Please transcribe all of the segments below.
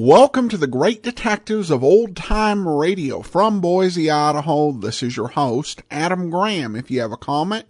Welcome to the Great Detectives of Old Time Radio from Boise, Idaho. This is your host, Adam Graham. If you have a comment,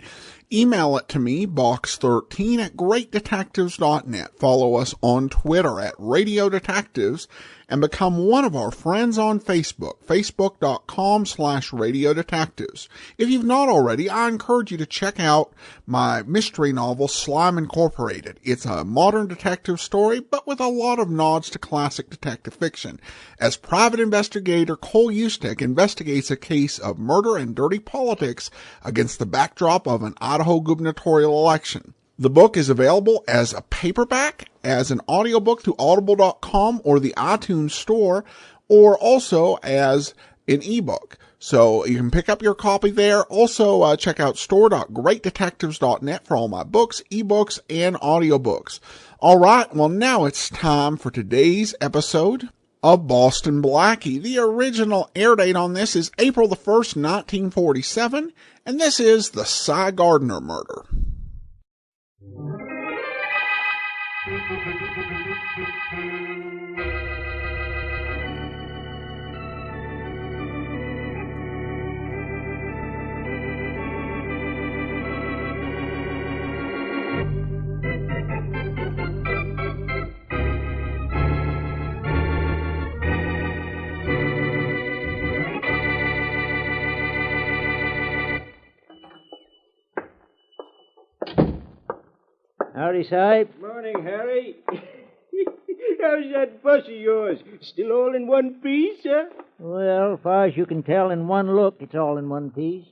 email it to me, box13@greatdetectives.net. Follow us on Twitter at Radio Detectives and become one of our friends on Facebook, facebook.com/Radio Detectives. If you've not already, I encourage you to check out my mystery novel, Slime Incorporated. It's a modern detective story, but with a lot of nods to classic detective fiction. As private investigator Cole Ustek investigates a case of murder and dirty politics against the backdrop of an Idaho gubernatorial election. The book is available as a paperback, as an audiobook through audible.com or the iTunes store, or also as an ebook. So you can pick up your copy there. Also, check out store.greatdetectives.net for all my books, ebooks, and audiobooks. All right, well, now it's time for today's episode of Boston Blackie. The original air date on this is April the 1st, 1947, and this is the Cy Gardner murder. Howdy, Cy. Morning, Harry. How's that bus of yours? Still all in one piece, huh? Well, as far as you can tell in one look, it's all in one piece.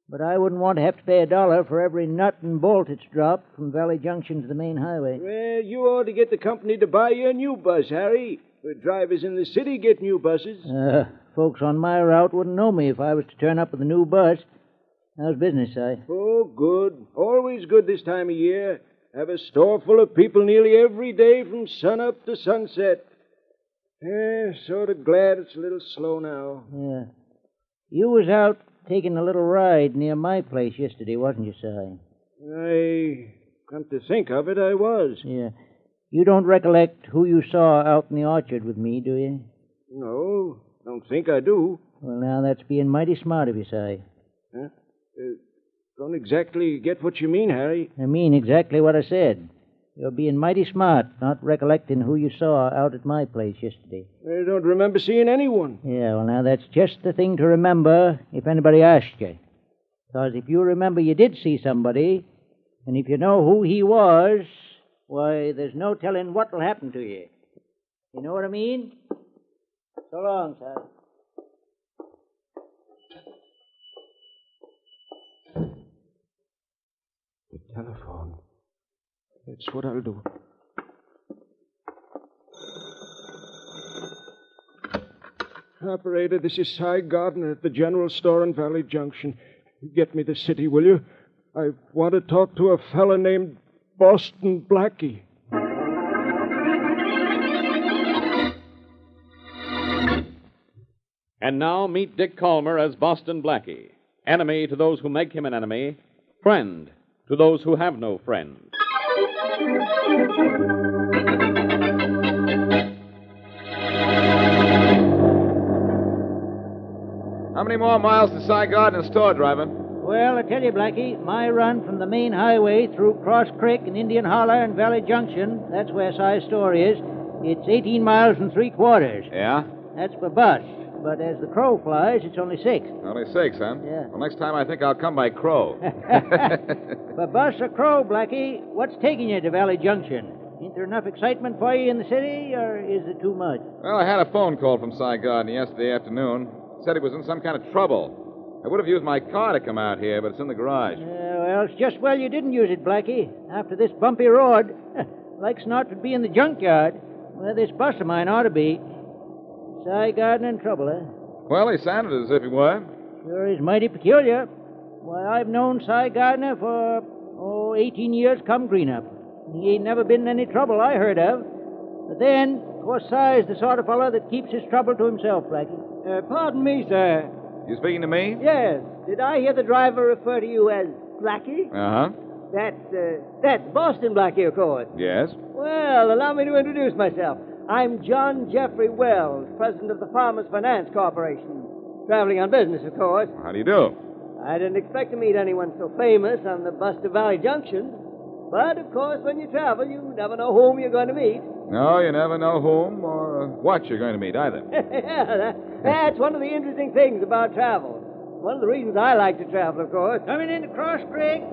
But I wouldn't want to have to pay $1 for every nut and bolt it's dropped from Valley Junction to the main highway. Well, you ought to get the company to buy you a new bus, Harry. The drivers in the city get new buses. Folks on my route wouldn't know me if I was to turn up with a new bus. How's business, Cy? Oh, good. Always good this time of year. Have a store full of people nearly every day from sunup to sunset. Sort of glad it's a little slow now. Yeah. You was out taking a little ride near my place yesterday, wasn't you, Cy? Come to think of it, I was. Yeah. You don't recollect who you saw out in the orchard with me, do you? No, don't think I do. Well, now, that's being mighty smart of you, Cy. Huh? Don't exactly get what you mean, Harry. I mean exactly what I said. You're being mighty smart, not recollecting who you saw out at my place yesterday. I don't remember seeing anyone. Yeah, well, now, that's just the thing to remember if anybody asks you. Because if you remember you did see somebody, and if you know who he was, why, there's no telling what'll happen to you. You know what I mean? So long, sir. The telephone. That's what I'll do. Operator, this is Cy Gardner at the general store in Valley Junction. Get me the city, will you? I want to talk to a fella named Boston Blackie. And now meet Dick Calmer as Boston Blackie. Enemy to those who make him an enemy. Friend to those who have no friend. How many more miles to Cy Gardner's store, driver? Well, I tell you, Blackie, my run from the main highway through Cross Creek and Indian Holler and Valley Junction, that's where Cy's store is, it's 18 miles and 3/4. Yeah? That's per bus. But as the crow flies, it's only 6. Only 6, huh? Yeah. Well, next time I think I'll come by crow. Per bus or crow, Blackie, what's taking you to Valley Junction? Ain't there enough excitement for you in the city, or is it too much? Well, I had a phone call from Cy Gardner yesterday afternoon. Said he was in some kind of trouble. I would have used my car to come out here, but it's in the garage. Well, it's just well you didn't use it, Blackie. After this bumpy road, like's not to be in the junkyard, where this bus of mine ought to be. Cy Gardner in trouble, eh? Well, he sounded as if he were. Sure is mighty peculiar. Why, I've known Cy Gardner for, 18 years come green-up. He ain't never been in any trouble I heard of. But then, of course, Cy's the sort of fellow that keeps his trouble to himself, Blackie. Pardon me, sir. You speaking to me? Yes. Did I hear the driver refer to you as Blackie? Uh-huh. That's Boston Blackie, of course. Yes? Well, allow me to introduce myself. I'm John Jeffrey Wells, president of the Farmers Finance Corporation. Traveling on business, of course. How do you do? I didn't expect to meet anyone so famous on the bus to Valley Junction. But, of course, when you travel, you never know whom you're going to meet. No, you never know whom or what you're going to meet either. Yeah, that's one of the interesting things about travel. One of the reasons I like to travel, of course. Coming into Cross Creek.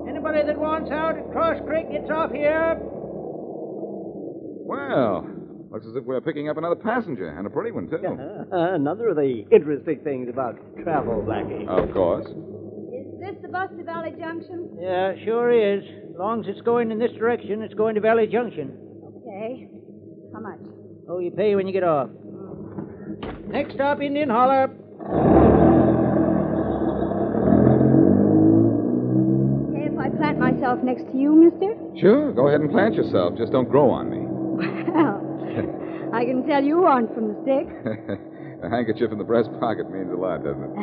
Anybody that wants out at Cross Creek gets off here. Well, looks as if we're picking up another passenger, and a pretty one, too. Another of the interesting things about travel, Blackie. Of course. Is this the bus to Valley Junction? Yeah, sure is. As long as it's going in this direction, it's going to Valley Junction. Okay. How much? Oh, you pay when you get off. Next stop, Indian Holler. Okay, if I plant myself next to you, mister? Sure, go ahead and plant yourself. Just don't grow on me. Well, I can tell you aren't from the stick. A handkerchief in the breast pocket means a lot, doesn't it?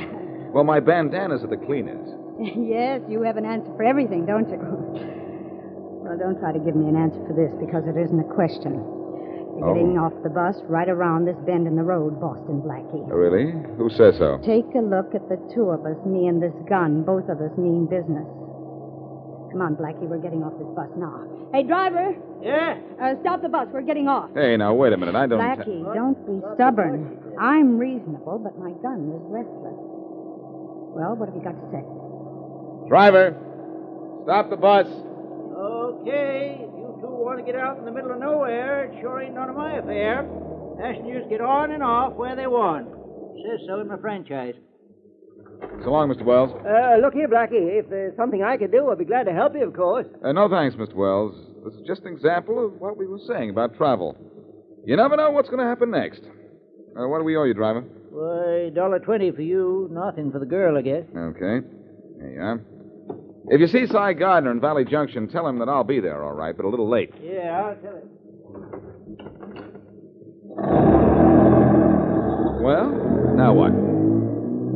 Well, my bandana's at the cleaners. Yes, you have an answer for everything, don't you? Well, don't try to give me an answer for this, because it isn't a question. You're getting off the bus right around this bend in the road, Boston Blackie. Oh, really? Who says so? Take a look at the two of us, me and this gun. Both of us mean business. Come on, Blackie, we're getting off this bus now. Hey, driver. Yeah? Stop the bus. We're getting off. Hey, now, wait a minute. I don't... Blackie, don't be stubborn. I'm reasonable, but my gun is restless. Well, what have you got to say? Driver, stop the bus. Okay. If you two want to get out in the middle of nowhere, it sure ain't none of my affair. Passengers get on and off where they want. Says so in my franchise. So long, Mr. Wells. Look here, Blackie. If there's something I could do, I'd be glad to help you, of course. No, thanks, Mr. Wells. This is just an example of what we were saying about travel. You never know what's going to happen next. What do we owe you, driver? Why, $1.20 for you, nothing for the girl, I guess. Okay. There you are. If you see Cy Gardner in Valley Junction, tell him that I'll be there, all right, but a little late. Yeah, I'll tell him. Well, now what?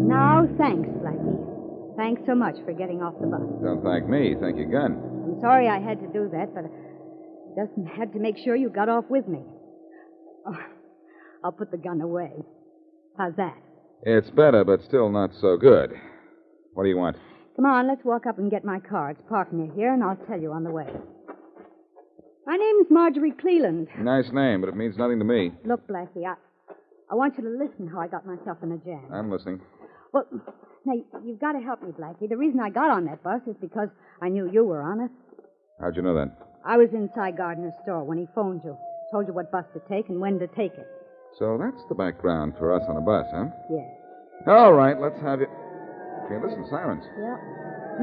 Now, thanks, Blackie. Thanks so much for getting off the bus. Don't thank me. Thank your gun. I'm sorry I had to do that, but I just had to make sure you got off with me. Oh, I'll put the gun away. How's that? It's better, but still not so good. What do you want? Come on, let's walk up and get my car. It's parked near here, and I'll tell you on the way. My name's Marjorie Cleland. Nice name, but it means nothing to me. Look, Blackie, I want you to listen how I got myself in a jam. I'm listening. Well, now, you've got to help me, Blackie. The reason I got on that bus is because I knew you were on it. How'd you know that? I was inside Gardner's store when he phoned you. Told you what bus to take and when to take it. So that's the background for us on a bus, huh? Yes. All right, let's have you... Okay, listen, sirens. Yeah.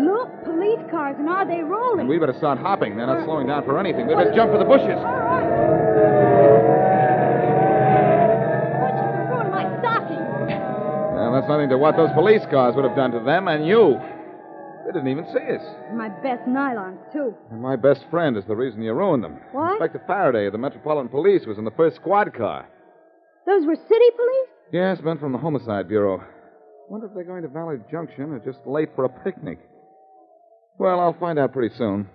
Look, police cars, and are they rolling? And we better start hopping. They're not slowing down for anything. We better jump for the bushes. All right. Bushes are ruining my stocking. Well, that's nothing to what those police cars would have done to them and you. They didn't even see us. My best nylons, too. And my best friend is the reason you ruined them. What? Inspector Faraday of the Metropolitan Police was in the first squad car. Those were city police? Yes, men from the Homicide Bureau. Wonder if they're going to Valley Junction or just late for a picnic. Well, I'll find out pretty soon.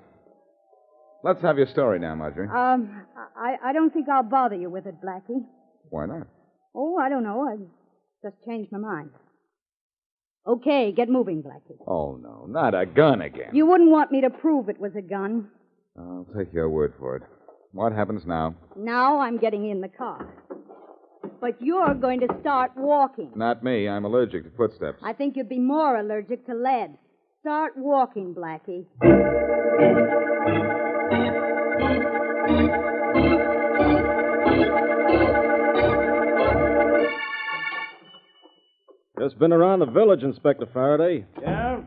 Let's have your story now, Marjorie. I don't think I'll bother you with it, Blackie. Why not? Oh, I don't know. I just changed my mind. Okay, get moving, Blackie. Oh, no, not a gun again. You wouldn't want me to prove it was a gun. I'll take your word for it. What happens now? Now I'm getting in the car. But you're going to start walking. Not me. I'm allergic to footsteps. I think you'd be more allergic to lead. Start walking, Blackie. Just been around the village, Inspector Faraday. Yeah?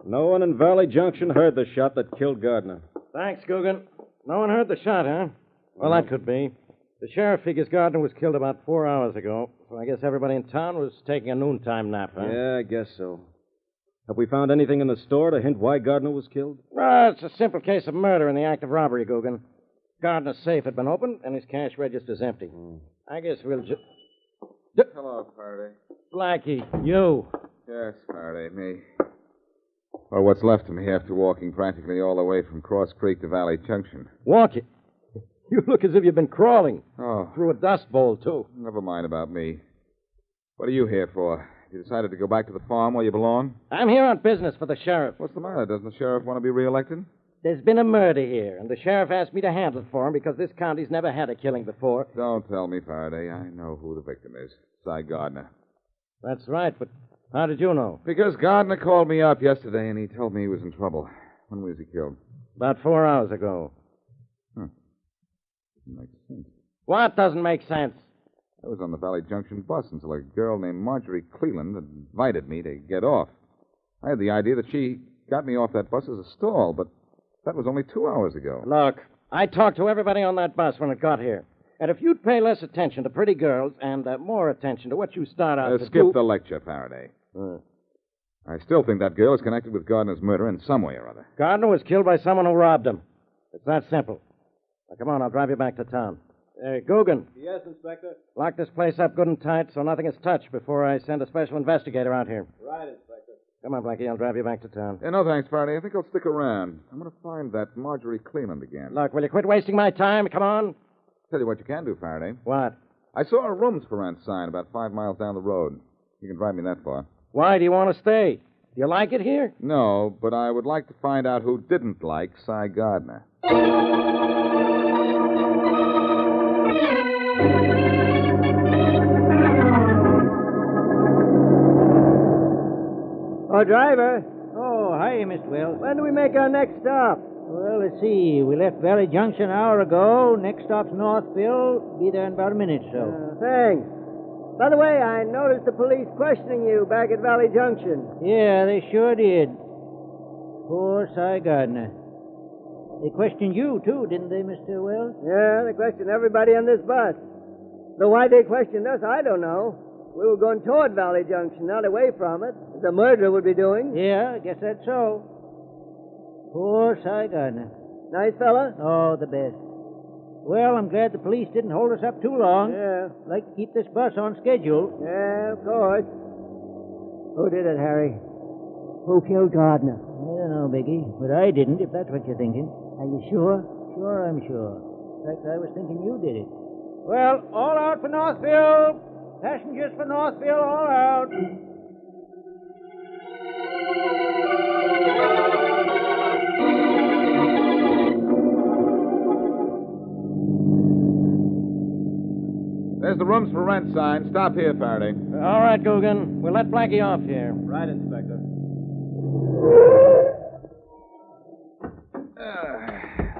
No one in Valley Junction heard the shot that killed Gardner. Thanks, Coogan. No one heard the shot, huh? Well, that could be. The sheriff figures Gardner was killed about 4 hours ago, so I guess everybody in town was taking a noontime nap, huh? Yeah, I guess so. Have we found anything in the store to hint why Gardner was killed? It's a simple case of murder in the act of robbery, Coogan. Gardner's safe had been opened, and his cash register's empty. I guess we'll just... Hello, Faraday. Blackie, you. Yes, Faraday, me. Or what's left of me after walking practically all the way from Cross Creek to Valley Junction. Walking? You look as if you've been crawling. Oh, through a dust bowl, too. Never mind about me. What are you here for? You decided to go back to the farm where you belong? I'm here on business for the sheriff. What's the matter? Doesn't the sheriff want to be reelected? There's been a murder here, and the sheriff asked me to handle it for him because this county's never had a killing before. Don't tell me, Faraday. I know who the victim is. Cy Gardner. That's right, but how did you know? Because Gardner called me up yesterday, and he told me he was in trouble. When was he killed? About 4 hours ago. Makes sense. What doesn't make sense? I was on the Valley Junction bus until a girl named Marjorie Cleland invited me to get off. I had the idea that she got me off that bus as a stall, but that was only 2 hours ago. Look, I talked to everybody on that bus when it got here. And if you'd pay less attention to pretty girls and more attention to what you start out to skip do... the lecture, Faraday. I still think that girl is connected with Gardner's murder in some way or other. Gardner was killed by someone who robbed him. It's that simple. Now, come on, I'll drive you back to town. Guggen. Yes, Inspector. Lock this place up good and tight so nothing is touched before I send a special investigator out here. Right, Inspector. Come on, Blackie, I'll drive you back to town. No, thanks, Faraday. I think I'll stick around. I'm going to find that Marjorie Cleland again. Look, will you quit wasting my time? Come on. Tell you what you can do, Faraday. What? I saw a rooms for rent sign about 5 miles down the road. You can drive me that far. Why do you want to stay? Do you like it here? No, but I would like to find out who didn't like Cy Gardner. Oh, driver. Oh, hi, Mr. Wells. When do we make our next stop? Well, let's see. We left Valley Junction an hour ago. Next stop's Northville. Be there in about a minute or so. Thanks. By the way, I noticed the police questioning you back at Valley Junction. Yeah, they sure did. Poor Cy Gardner. They questioned you, too, didn't they, Mr. Wells? Yeah, they questioned everybody on this bus. Though why they questioned us, I don't know. We were going toward Valley Junction, not away from it, as the murderer would be doing. Yeah, I guess that's so. Poor Cy Gardner. Nice fella? Oh, the best. Well, I'm glad the police didn't hold us up too long. Yeah. Like to keep this bus on schedule. Yeah, of course. Who did it, Harry? Who killed Gardner? I don't know, Biggie, but I didn't, if that's what you're thinking. Are you sure? Sure, I'm sure. In fact, I was thinking you did it. Well, all out for Northville. Passengers for Northville, all out. There's the rooms for rent sign. Stop here, Faraday. All right, Guggen. We'll let Blackie off here. Right, Inspector.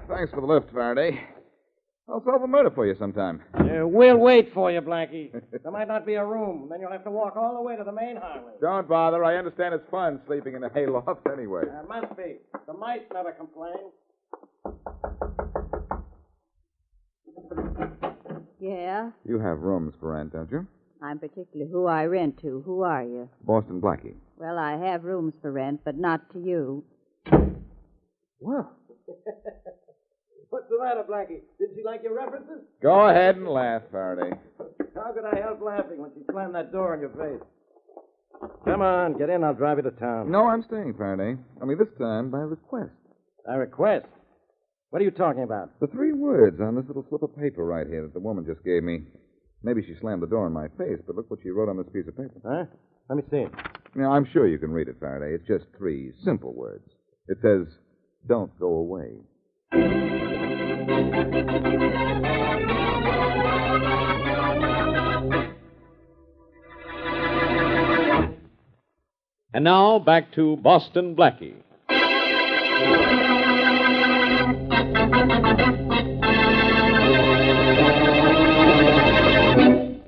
Thanks for the lift, Faraday. I'll solve a murder for you sometime. We'll wait for you, Blackie. There might not be a room. Then you'll have to walk all the way to the main highway. Don't bother. I understand it's fun sleeping in a hayloft anyway. Must be. The mice never complain. Yeah? You have rooms for rent, don't you? I'm particularly who I rent to. Who are you? Boston Blackie. Well, I have rooms for rent, but not to you. Well, What's the matter, Blackie? Did she like your references? go ahead and laugh, Faraday. How could I help laughing when she slammed that door in your face? Come on, get in. I'll drive you to town. No, I'm staying, Faraday. Only this time by request. By request? What are you talking about? The 3 words on this little slip of paper right here that the woman just gave me. Maybe she slammed the door in my face, but look what she wrote on this piece of paper. Huh? Let me see it. Now, I'm sure you can read it, Faraday. It's just 3 simple words. It says, "Don't go away." And now, back to Boston Blackie.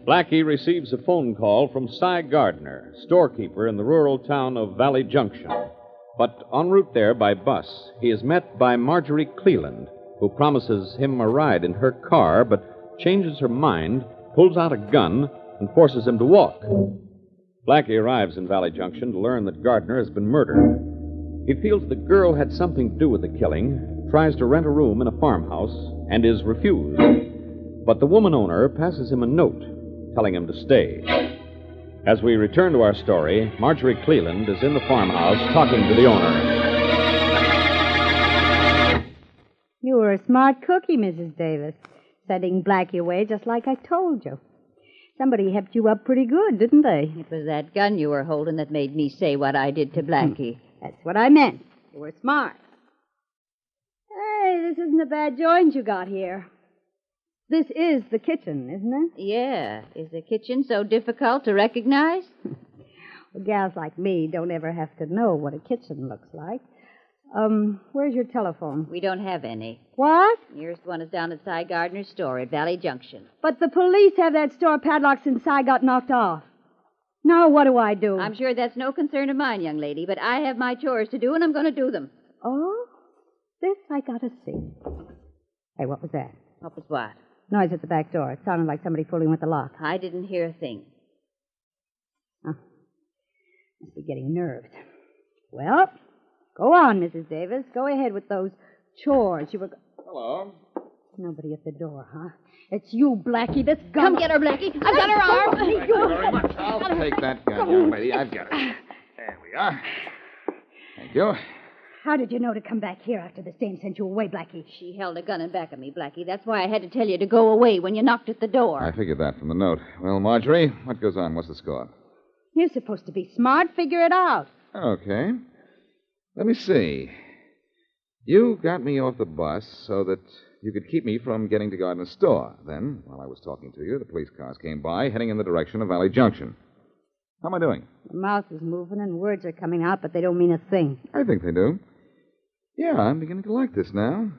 Blackie receives a phone call from Cy Gardner, storekeeper in the rural town of Valley Junction. But en route there by bus, he is met by Marjorie Cleland, who promises him a ride in her car, but changes her mind, pulls out a gun, and forces him to walk. Blackie arrives in Valley Junction to learn that Gardner has been murdered. He feels the girl had something to do with the killing, tries to rent a room in a farmhouse, and is refused. But the woman owner passes him a note telling him to stay. As we return to our story, Marjorie Cleland is in the farmhouse talking to the owner. You were a smart cookie, Mrs. Davis. sending Blackie away just like I told you. Somebody hepped you up pretty good, didn't they? It was that gun you were holding that made me say what I did to Blackie. That's what I meant. You were smart. Hey, this isn't a bad joint you got here. This is the kitchen, isn't it? Yeah. Is the kitchen so difficult to recognize? Well, gals like me don't ever have to know what a kitchen looks like. Where's your telephone? We don't have any. What? Nearest one is down at Cy Gardner's store at Valley Junction. But the police have that store padlocked since I got knocked off. Now what do I do? I'm sure that's no concern of mine, young lady, but I have my chores to do, and I'm going to do them. Oh? This I gotta see. Hey, what was that? What was what? Noise at the back door. It sounded like somebody fooling with the lock. I didn't hear a thing. Oh. Must be getting nerved. Well, go on, Mrs. Davis. Go ahead with those chores you were... Hello. Nobody at the door, huh? It's you, Blackie. This gun... Come get her, Blackie. I've got her arm. Thank you very much. I'll take that gun, young lady. I've got it. There we are. Thank you. How did you know to come back here after the same sent you away, Blackie? She held a gun in back of me, Blackie. That's why I had to tell you to go away when you knocked at the door. I figured that from the note. Well, Marjorie, what goes on? What's the score? You're supposed to be smart. Figure it out. Okay. Let me see. You got me off the bus so that you could keep me from getting to Gardner's store. Then, while I was talking to you, the police cars came by, heading in the direction of Valley Junction. How am I doing? Your mouth is moving and words are coming out, but they don't mean a thing. I think they do. Yeah, I'm beginning to like this now.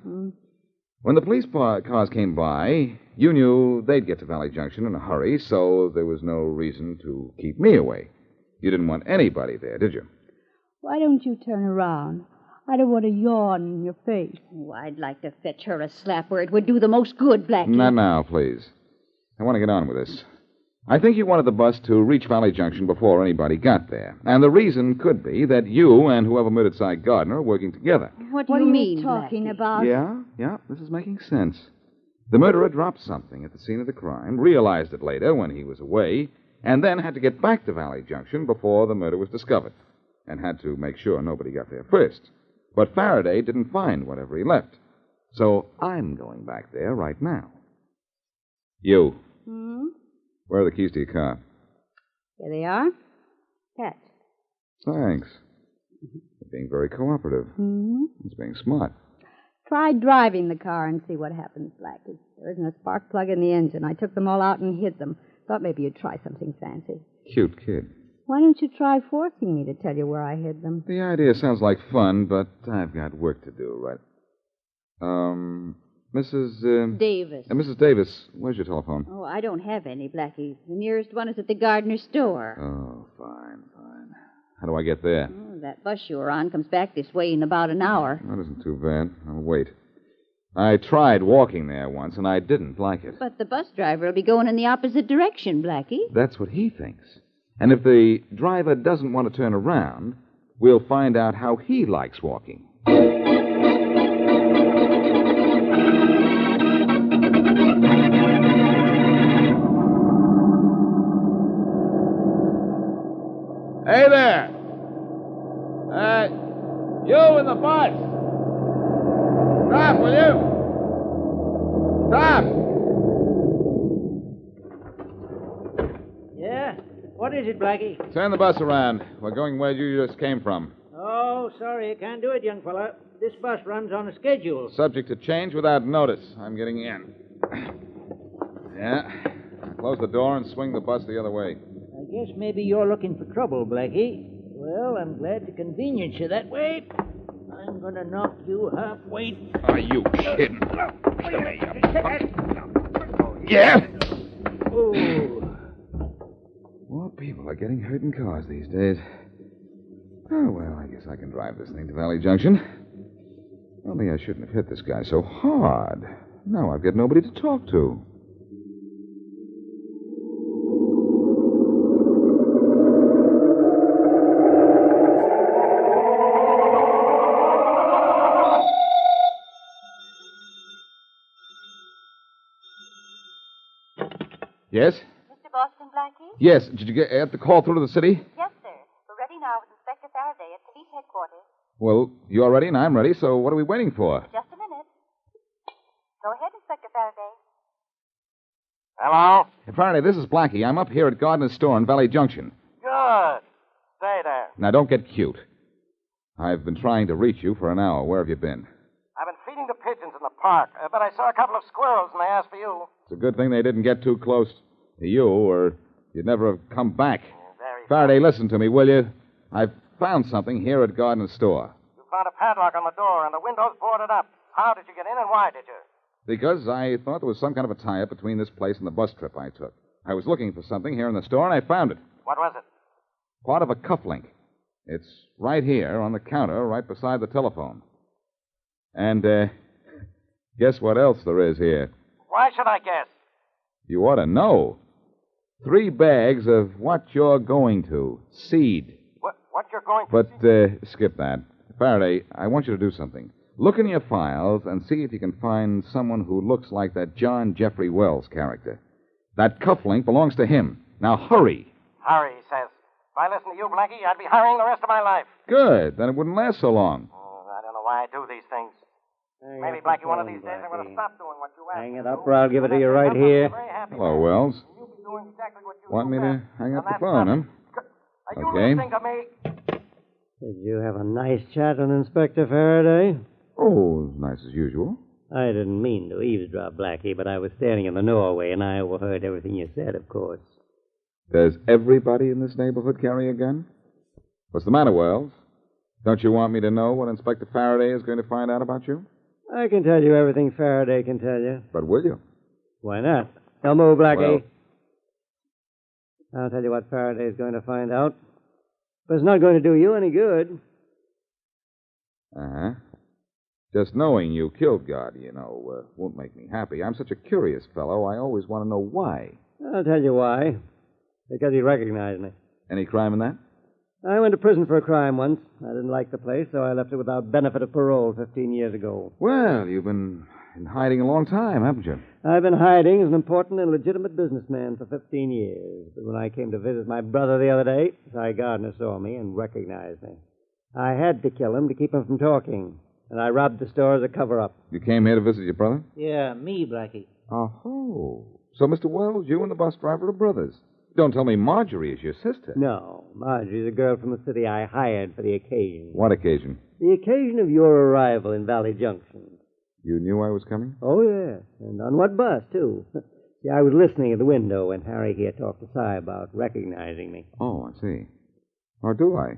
When the police cars came by, you knew they'd get to Valley Junction in a hurry, so there was no reason to keep me away. You didn't want anybody there, did you? Why don't you turn around? I don't want to yawn in your face. Oh, I'd like to fetch her a slap where it would do the most good, Blackie. Not now, please. I want to get on with this. I think you wanted the bus to reach Valley Junction before anybody got there. And the reason could be that you and whoever murdered Cy Gardner are working together. What do you mean, talking Blackie? about? Yeah, this is making sense. The murderer dropped something at the scene of the crime, realized it later when he was away, and then had to get back to Valley Junction before the murder was discovered, and had to make sure nobody got there first. But Faraday didn't find whatever he left. So I'm going back there right now. You. Where are the keys to your car? Here they are. Catch. Thanks. You're being very cooperative. It's being smart. Try driving the car and see what happens, Blackie. There isn't a spark plug in the engine. I took them all out and hid them. Thought maybe you'd try something fancy. Cute kid. Why don't you try forcing me to tell you where I hid them? The idea sounds like fun, but I've got work to do, right? Mrs. Davis. Mrs. Davis, where's your telephone? Oh, I don't have any, Blackie. The nearest one is at the Gardner store. Oh, fine. How do I get there? Oh, that bus you were on comes back this way in about an hour. That isn't too bad. I'll wait. I tried walking there once, and I didn't like it. But the bus driver will be going in the opposite direction, Blackie. That's what he thinks. And if the driver doesn't want to turn around, we'll find out how he likes walking. Hey there! You in the bus! Stop, will you? Stop! Yeah? What is it, Blackie? Turn the bus around. We're going where you just came from. Oh, sorry, I can't do it, young fella. This bus runs on a schedule. Subject to change without notice. I'm getting in. Yeah. Close the door and swing the bus the other way. I guess maybe you're looking for trouble, Blackie. Well, I'm glad to convenience you that way. I'm going to knock you halfway. Are you kidding? Come here, you punk. Yeah? Oh. More people are getting hurt in cars these days. Oh, well, I guess I can drive this thing to Valley Junction. Only I shouldn't have hit this guy so hard. Now I've got nobody to talk to. Yes? Mr. Boston Blackie? Yes. Did you get the call through to the city? Yes, sir. We're ready now with Inspector Faraday at police headquarters. Well, you're ready and I'm ready, so what are we waiting for? Just a minute. Go ahead, Inspector Faraday. Hello? Faraday, this is Blackie. I'm up here at Gardner's store in Valley Junction. Good. Stay there. Now, don't get cute. I've been trying to reach you for an hour. Where have you been? I've been feeding the pigeons in the park, but I saw a couple of squirrels and they asked for you. It's a good thing they didn't get too close to you, or you'd never have come back. Very Faraday, listen to me, will you? I've found something here at Gardner's store. You found a padlock on the door and the windows boarded up. How did you get in and why did you? Because I thought there was some kind of a tie-up between this place and the bus trip I took. I was looking for something here in the store, and I found it. What was it? Part of a cufflink. It's right here on the counter, right beside the telephone. And, guess what else there is here? Why should I guess? You ought to know. 3 bags of what you're going to. Seed. What you're going to But, skip that. Faraday, I want you to do something. Look in your files and see if you can find someone who looks like that John Jeffrey Wells character. That cufflink belongs to him. Now, hurry. Hurry, he says. If I listen to you, Blackie, I'd be hurrying the rest of my life. Good. Then it wouldn't last so long. I don't know why I do these things. Maybe, Blackie, one of these days I'm going to stop doing what you ask. Hang it up or I'll give it to you right here. Hello, Wells. You'll be doing exactly what you Want me to hang up the that's phone, nothing. huh? Are you Okay. listening to me? Did you have a nice chat with Inspector Faraday? Oh, as nice as usual. I didn't mean to eavesdrop, Blackie, but I was standing in the doorway, and I overheard everything you said, of course. Does everybody in this neighborhood carry a gun? What's the matter, Wells? Don't you want me to know what Inspector Faraday is going to find out about you? I can tell you everything Faraday can tell you. But will you? Why not? Don't move, Blackie. Well- I'll tell you what Faraday's going to find out. But it's not going to do you any good. Uh-huh. Just knowing you killed God, won't make me happy. I'm such a curious fellow, I always want to know why. I'll tell you why. Because he recognized me. Any crime in that? I went to prison for a crime once. I didn't like the place, so I left it without benefit of parole 15 years ago. Well, you've been in hiding a long time, haven't you? I've been hiding as an important and legitimate businessman for 15 years. But when I came to visit my brother the other day, Cy Gardner saw me and recognized me. I had to kill him to keep him from talking. And I robbed the store as a cover-up. You came here to visit your brother? Yeah, me, Blackie. Oh. So, Mr. Wells, you and the bus driver are brothers. Don't tell me Marjorie is your sister. No, Marjorie's a girl from the city I hired for the occasion. What occasion? The occasion of your arrival in Valley Junction. You knew I was coming? Oh, yeah. And on what bus, too? See, I was listening at the window when Harry here talked to Cy about recognizing me. Oh, I see. Or do I?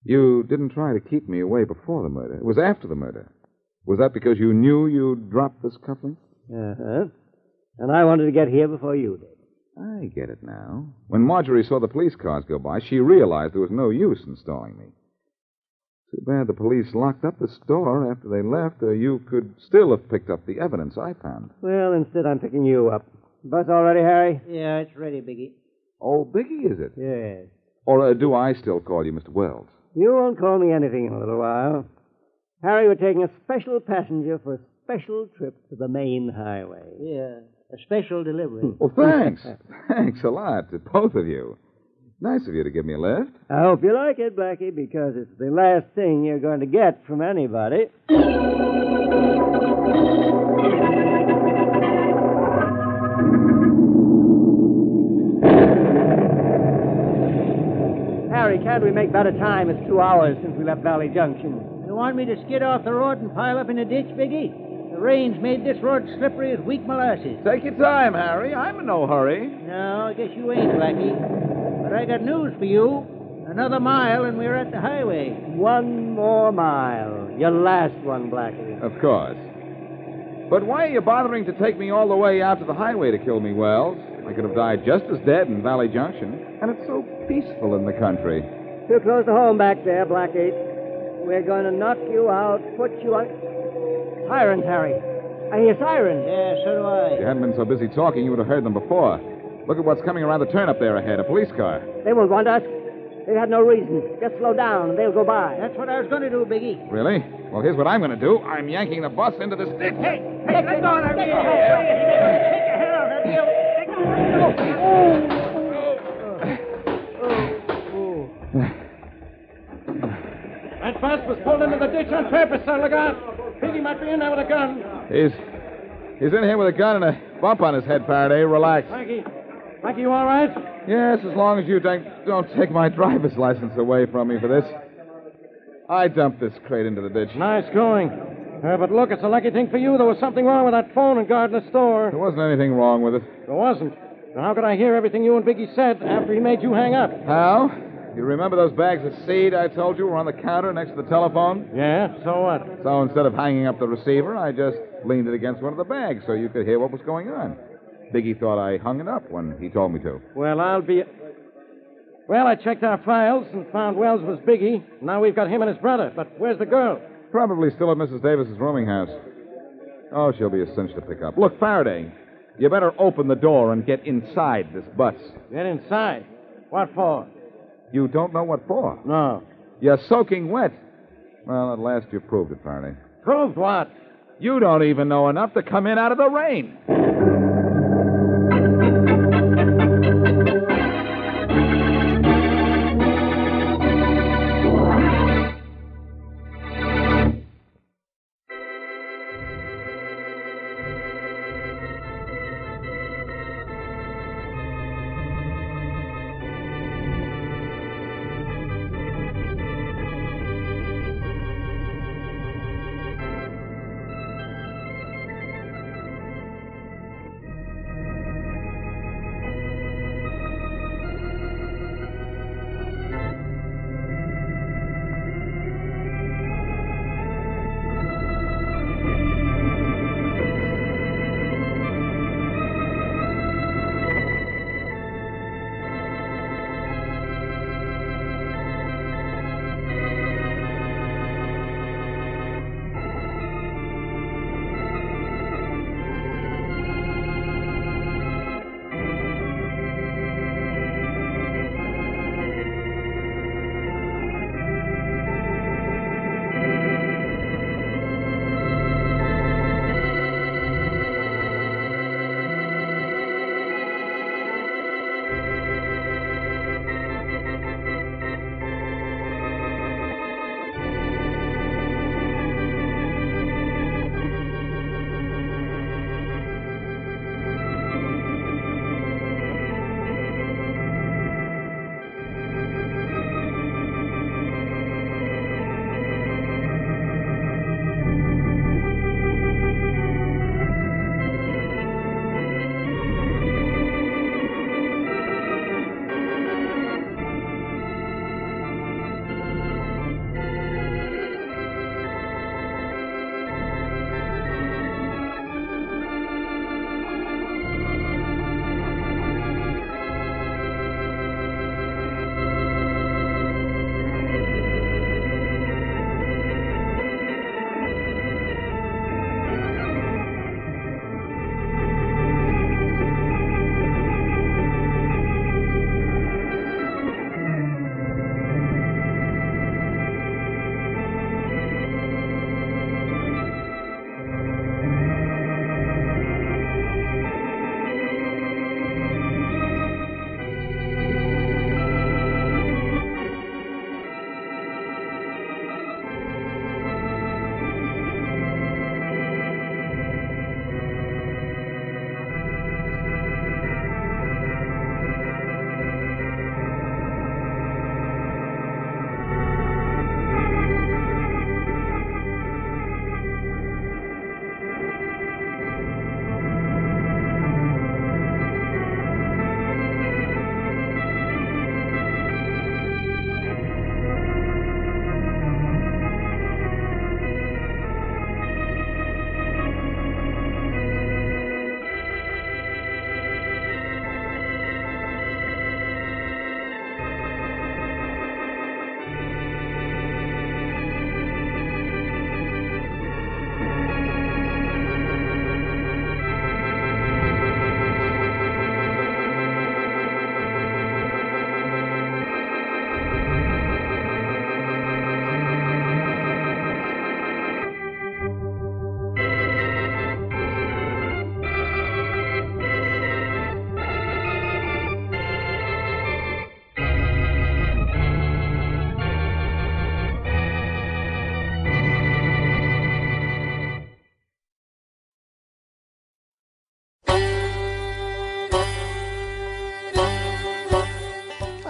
You didn't try to keep me away before the murder. It was after the murder. Was that because you knew you'd dropped this cufflink? Uh-huh. And I wanted to get here before you did. I get it now. When Marjorie saw the police cars go by, she realized there was no use in stalling me. Too bad the police locked up the store after they left, or you could still have picked up the evidence I found. Well, instead, I'm picking you up. Bus all ready, Harry? Yeah, it's ready, Biggie. Oh, Biggie, is it? Yes. Or do I still call you Mr. Wells? You won't call me anything in a little while. Harry, we're taking a special passenger for a special trip to the main highway. Yeah, a special delivery. Well, thanks. Thanks a lot to both of you. Nice of you to give me a lift. I hope you like it, Blackie, because it's the last thing you're going to get from anybody. Harry, can't we make better time? It's 2 hours since we left Valley Junction. You want me to skid off the road and pile up in a ditch, Biggie? The rain's made this road slippery as weak molasses. Take your time, Harry. I'm in no hurry. No, I guess you ain't, Blackie. But I got news for you. Another mile and we're at the highway. 1 more mile. Your last one, Blackie. Of course. But why are you bothering to take me all the way out to the highway to kill me, Wells? I could have died just as dead in Valley Junction. And it's so peaceful in the country. Too close to home back there, Blackie. We're going to knock you out, put you on... Sirens, Harry. I hear sirens. Yeah, so do I. If you hadn't been so busy talking, you would have heard them before. Look at what's coming around the turn up there ahead, a police car. They won't want us. They had no reason. Just slow down and they'll go by. That's what I was going to do, Biggie. Really? Well, here's what I'm going to do. I'm yanking the bus into this ditch. Hey, let go of that wheel. Take your hand off that wheel. That bus was pulled into the ditch on purpose, son. Look out. Biggie might be in there with a gun. He's in here with a gun and a bump on his head, Faraday. Relax. Blackie, you all right? Yes, as long as you don't take my driver's license away from me for this. I dumped this crate into the ditch. Nice going. But look, it's a lucky thing for you there was something wrong with that phone in Gardner's store. There wasn't anything wrong with it. There wasn't. Now, how could I hear everything you and Biggie said after he made you hang up? How? You remember those bags of seed I told you were on the counter next to the telephone? Yeah, so what? So instead of hanging up the receiver, I just leaned it against one of the bags so you could hear what was going on. Biggie thought I hung it up when he told me to. Well, I checked our files and found Wells was Biggie. Now we've got him and his brother. But where's the girl? Probably still at Mrs. Davis's rooming house. Oh, she'll be a cinch to pick up. Look, Faraday, you better open the door and get inside this bus. Get inside? What for? You don't know what for? No. You're soaking wet. Well, at last you proved it, Faraday. Proved what? You don't even know enough to come in out of the rain.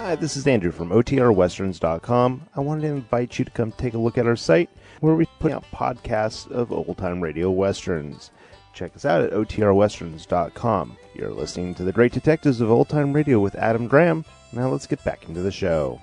Hi, this is Andrew from OTRWesterns.com. I wanted to invite you to come take a look at our site where we put out podcasts of old-time radio westerns. Check us out at OTRWesterns.com. You're listening to The Great Detectives of Old Time Radio with Adam Graham. Now let's get back into the show.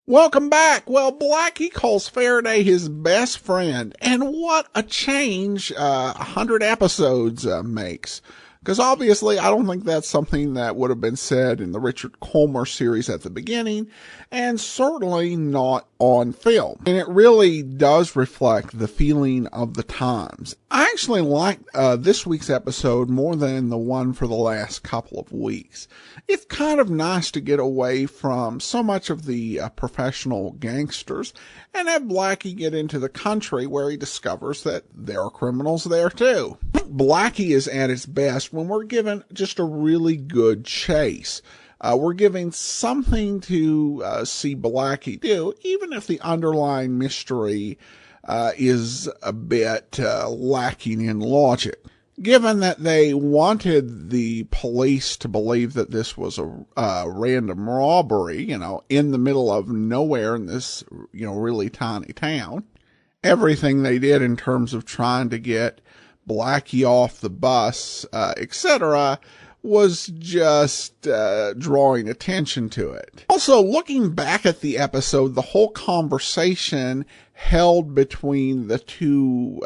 Welcome back. Well, Blackie calls Faraday his best friend, and what a change 100 episodes makes. Because obviously, I don't think that's something that would have been said in the Richard Colmer series at the beginning, and certainly not on film. And it really does reflect the feeling of the times. I actually like this week's episode more than the one for the last couple of weeks. It's kind of nice to get away from so much of the professional gangsters and have Blackie get into the country where he discovers that there are criminals there too. Blackie is at its best when we're given just a really good chase. We're giving something to see Blackie do, even if the underlying mystery is a bit lacking in logic. Given that they wanted the police to believe that this was a random robbery, in the middle of nowhere in this, really tiny town, everything they did in terms of trying to get Blackie off the bus, etc., was just drawing attention to it. Also, looking back at the episode, the whole conversation held between the two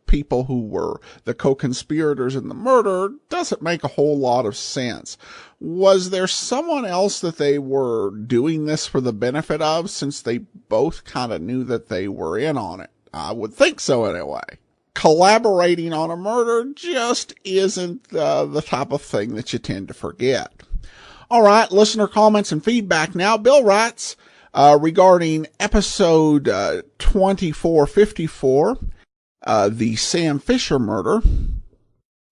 people who were the co-conspirators in the murder doesn't make a whole lot of sense. Was there someone else that they were doing this for the benefit of, since they both kind of knew that they were in on it? I would think so anyway. Collaborating on a murder just isn't the type of thing that you tend to forget. All right, listener comments and feedback now. Bill writes regarding episode 2454, the Sam Fisher murder.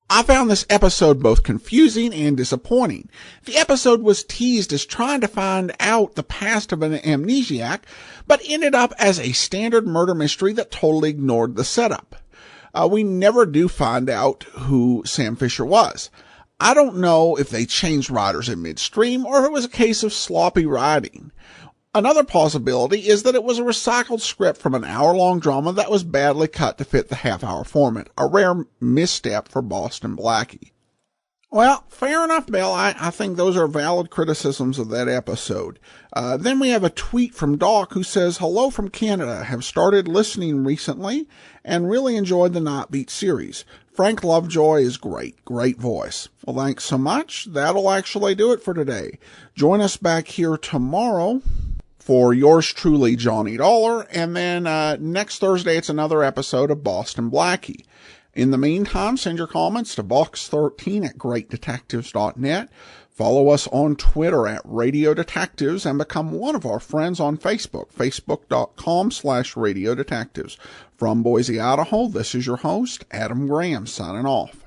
I found this episode both confusing and disappointing. The episode was teased as trying to find out the past of an amnesiac, but ended up as a standard murder mystery that totally ignored the setup. We never do find out who Sam Fisher was. I don't know if they changed writers in midstream or if it was a case of sloppy writing. Another possibility is that it was a recycled script from an hour-long drama that was badly cut to fit the half-hour format, a rare misstep for Boston Blackie. Well, fair enough, Bill. I think those are valid criticisms of that episode. Then we have a tweet from Doc who says, "Hello from Canada. Have started listening recently and really enjoyed the Night Beat series. Frank Lovejoy is great. Great voice." Well, thanks so much. That'll actually do it for today. Join us back here tomorrow for yours truly, Johnny Dollar. And then next Thursday, it's another episode of Boston Blackie. In the meantime, send your comments to box13@greatdetectives.net. Follow us on Twitter at Radio Detectives and become one of our friends on Facebook, facebook.com/Radio Detectives. From Boise, Idaho, this is your host, Adam Graham, signing off.